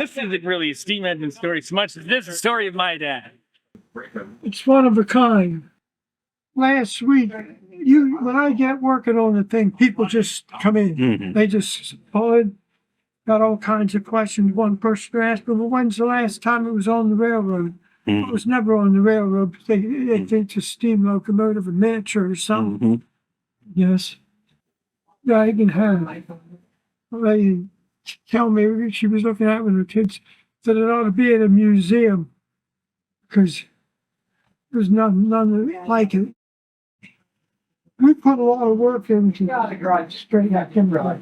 this isn't really a steam engine story so much as this is a story of my dad. It's one of a kind. Last week, when I get working on the thing, people just come in. Mm-hmm. They just pull in, got all kinds of questions. One person asked me, well, when's the last time it was on the railroad? Mm-hmm. It was never on the railroad. They think it's a steam locomotive, a miniature or something. Mm-hmm. Yes. I even had a lady tell me she was looking at it with her kids that it ought to be in a museum because there's none like it. We put a lot of work into straighten out timber.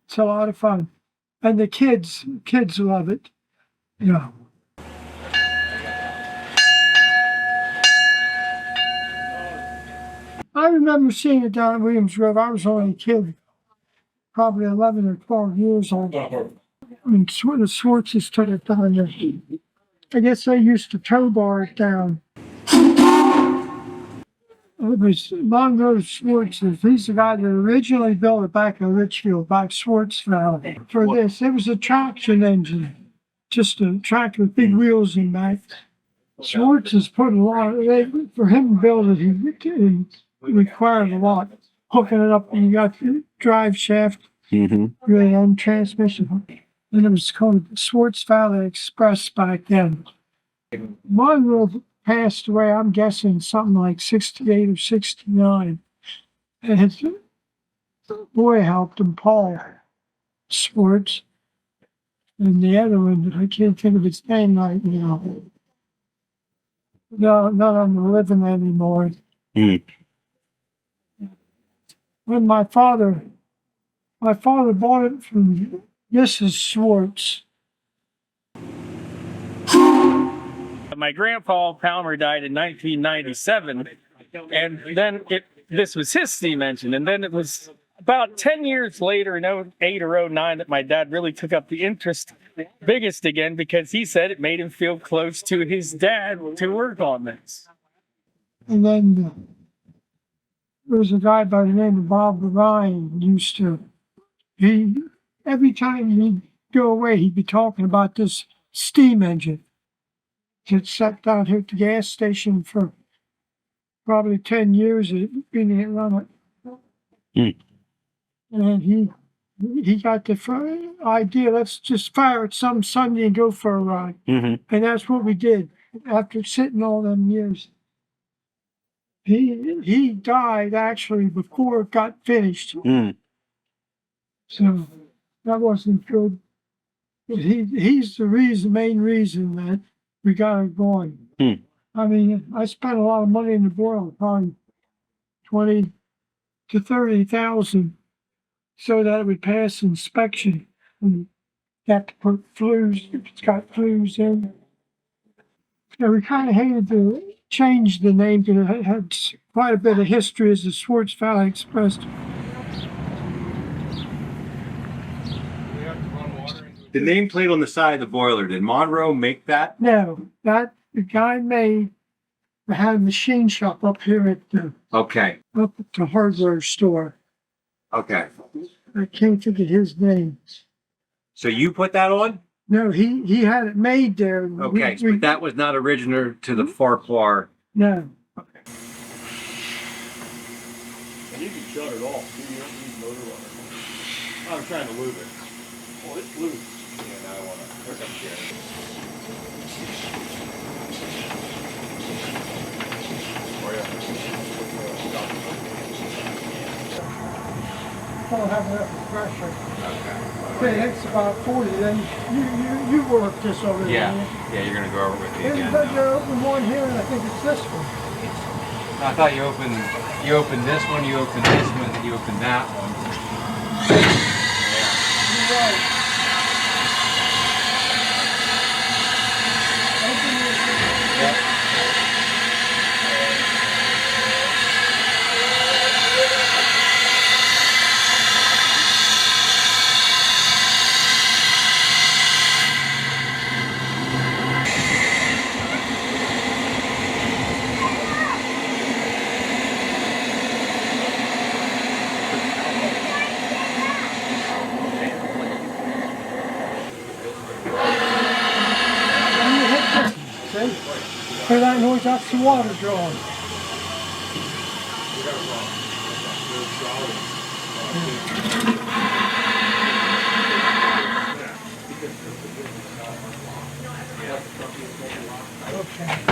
It's a lot of fun. And the kids love it. Yeah. I remember seeing it down at Williams River. I was only a kid, probably 11 or 12 years old. When the Swartzes took it down there. I guess they used to tow bar it down. It was Monroe Swartzes. He's the guy that originally built it back in Richfield, by Swartz Valley. For this, it was a traction engine, just a tractor with big wheels in back. Swartz has put a lot for him to build it, he required a lot. Hooking it up, and you got the drive shaft, really on transmission. And it was called the Swartz Valley Express back then. Monroe passed away, I'm guessing something like 68 or 69. And his boy helped him, Paul Swartz. And the other one, I can't think of his name right now. No, none of them are living anymore. When my father bought it from Mrs. Swartz. My grandpa Palmer died in 1997, and then this was his steam engine, and then it was about 10 years later, in 08 or 09, that my dad really took up the interest biggest again, because he said it made him feel close to his dad to work on this. And then there was a guy by the name of Bob Ryan every time he'd go away, he'd be talking about this steam engine. He'd sat down here at the gas station for probably 10 years. He didn't run it. And he got the idea, let's just fire it some Sunday and go for a ride. And that's what we did after sitting all them years. He died actually before it got finished. So that wasn't good. But he's the main reason that we got it going. I mean, I spent a lot of money in the boiler, probably 20 to 30,000, so that it would pass inspection. And you have to put flues, if it's got flues in. And we kind of hated to change the name because it had quite a bit of history as the Swartz Valley Express. The nameplate on the side of the boiler, did Monroe make that? No, that the guy had a machine shop up here at the up at the hardware store. Okay. I can't think of his name. So you put that on? No, he had it made there. Okay, but that was not original to the Farquhar. No. Okay. And you can shut it off too. You don't need motor runner. I'm trying to lube it. Oh, it's loose. Yeah, now I want to. Here comes Jerry. Don't have enough pressure. Okay, it's about 40. Then you work this over there. Yeah, you're gonna go over with me again. But you open one here, and I think it's this one. I thought you opened this one, you opened this one, then you opened that one. You're right. Yeah. see? Hear that noise? That's the water drawing. Okay.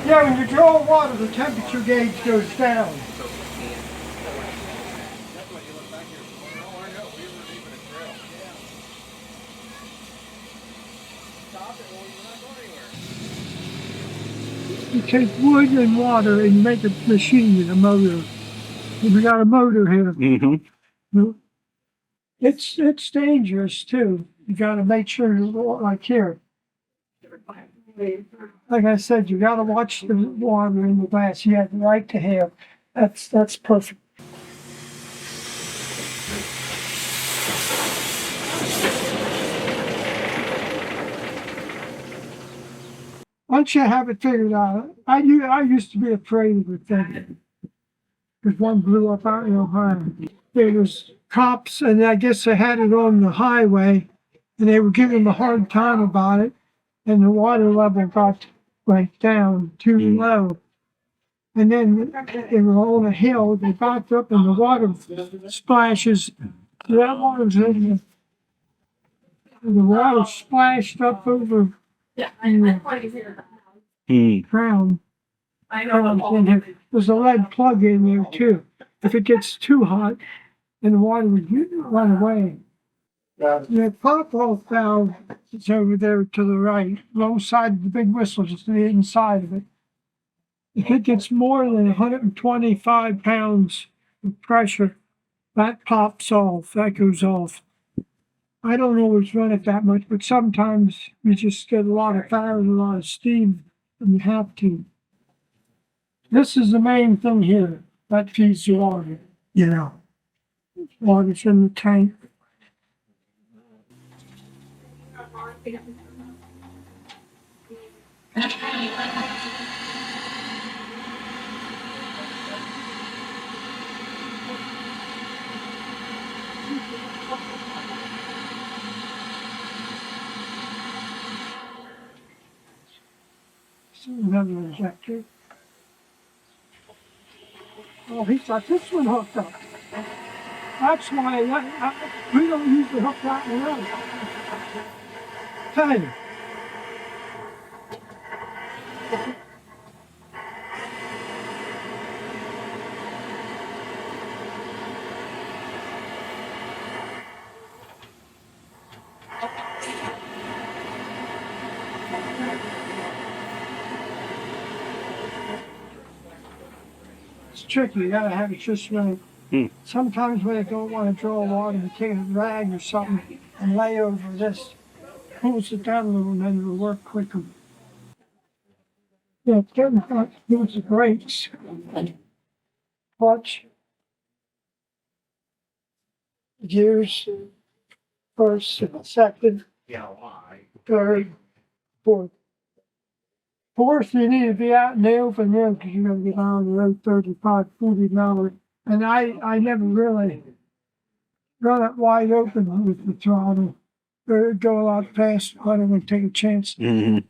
Yeah, when you draw water, the temperature gauge goes down. You take wood and water and you make a machine with a motor. We got a motor here. Mm-hmm. It's dangerous too. You got to make sure, like here. Like I said, you got to watch the water in the glass. You have the right to have. That's perfect. Once you have it figured out, I used to be afraid of the thing. Because one blew up out in Ohio. There was cops, and I guess they had it on the highway, and they were giving them a hard time about it, and the water level went down too low. And then they were on a hill, they backed up, and the water splashes. That water's in the water splashed up over the ground. There's a lead plug in there too. If it gets too hot, then the water would run away. The pop-off valve is over there to the right, alongside the big whistle, just to the inside of it. If it gets more than 125 pounds of pressure, that pops off, that goes off. I don't always run it that much, but sometimes you just get a lot of fire and a lot of steam, and you have to. This is the main thing here that feeds the water, you know. Water's in the tank. Another injector. Oh, he's got this one hooked up. That's why we don't usually hook that one up. Hey. It's tricky, you gotta have it just right. Sometimes when I don't want to draw water, you take a rag or something and lay over this, pulls it down a little, and then it'll work quicker. Yeah, it's getting hot. Use the brakes. Clutch. Gears. First, second, third, fourth. Fourth, you need to be out in the open there because you're going to get on the road 35, 40 miles. And I never really run it wide open with the throttle. It'd go a lot faster, but I don't want to take a chance. We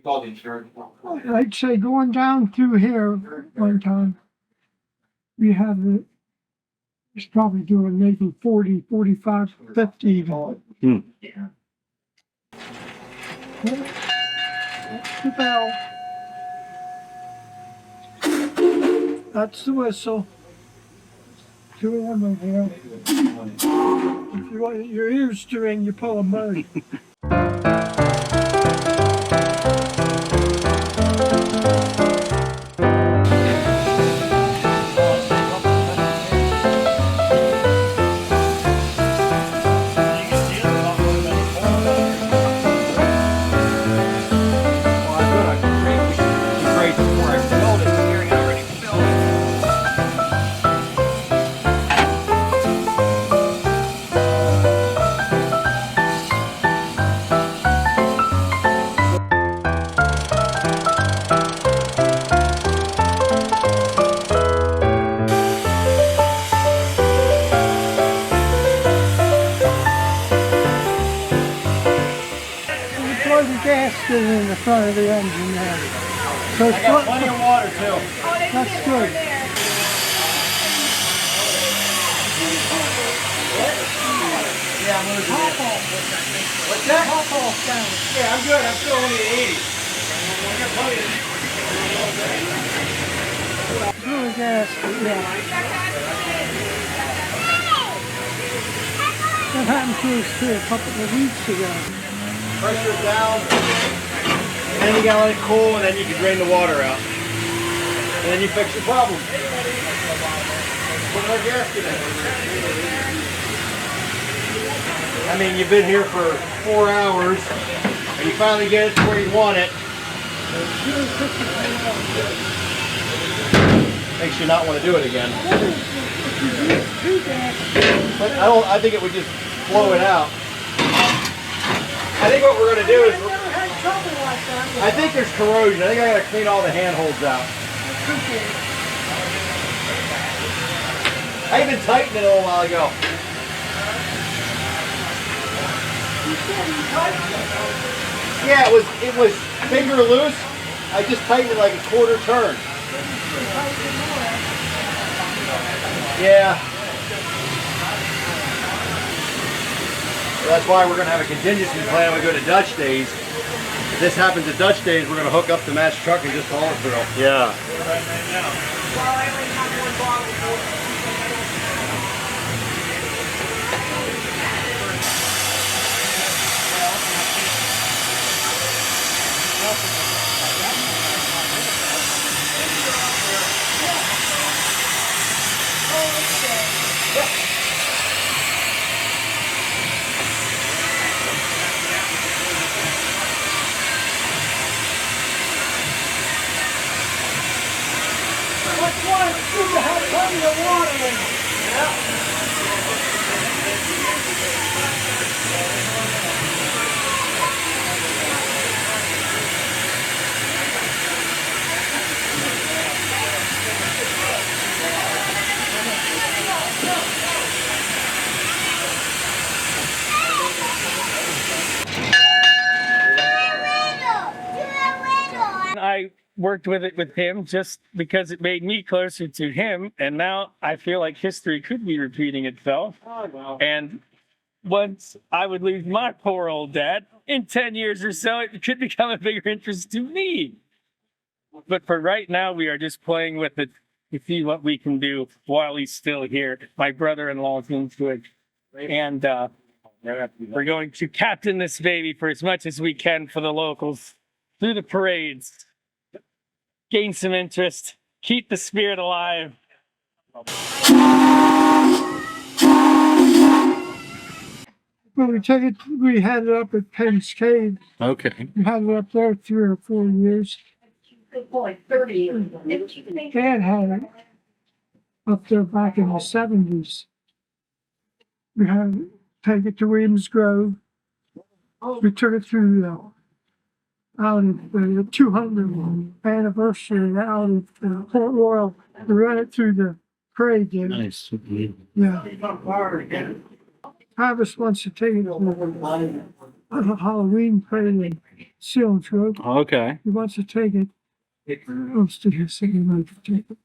called the insurance. I'd say going down through here one time, we had it's probably doing maybe 40, 45, 50 even. Yeah. That's the bell. That's the whistle. Two of them over here. If you want your ears to ring, you pull them both. gasket in the front of the engine there. So it's I got plenty of water too. that's good. Yeah, I'm losing it. What's that? Yeah, I'm good. I'm still only at 80. I got plenty of Really gasket, yeah. That happened to us too a couple of weeks ago. pressure down. And then you gotta let it cool, and then you can drain the water out. And then you fix your problem. Put another gasket in. I mean, you've been here for 4 hours, and you finally get it to where you want it. Makes you not want to do it again. But I think it would just flow it out. I think what we're going to do is, I think there's corrosion. I think I got to clean all the handholds out. I even tightened it a little while ago. Yeah, it was finger loose. I just tightened it like a quarter turn. Yeah. That's why we're going to have a contingency plan when we go to Dutch days. If this happens at Dutch days, we're going to hook up the match truck and just haul it through. Yeah. I worked with him just because it made me closer to him, and now I feel like history could be repeating itself. And once I would lose my poor old dad in 10 years or so, it could become a bigger interest to me. But for right now, we are just playing with it to see what we can do while he's still here. My brother-in-law's into it, and we're going to captain this baby for as much as we can for the locals through the parades. Gain some interest, keep the spirit alive. Well, we had it up at Penn's Cave. Okay. We had it up there 3 or 4 years. Like 30. Dad had it up there back in the 70s. We had to take it to Williams Grove. We took it through out at the 200th anniversary out at Port Royal. We ran it through the parade there. Nice. Yeah. Travis wants to take it to a Halloween parade in Sealands Road. Okay. He wants to take it. Where else did he say he wanted to take it?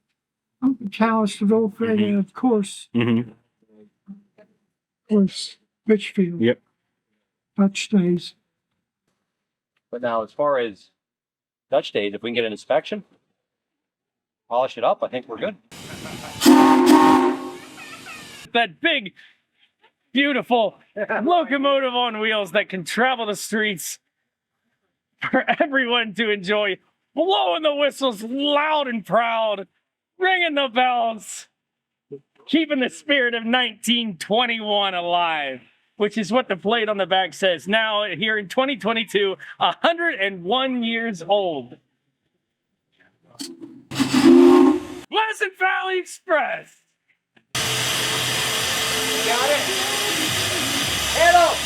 Callisterville parade, and of course, Mm-hmm. Richfield. Yep. Dutch days. But now, as far as Dutch days, if we can get an inspection, polish it up, I think we're good. That big, beautiful locomotive on wheels that can travel the streets for everyone to enjoy, blowing the whistles loud and proud, ringing the bells, keeping the spirit of 1921 alive, which is what the plate on the back says. Now, here in 2022, 101 years old. Pleasant Valley Express. Got it. Head up.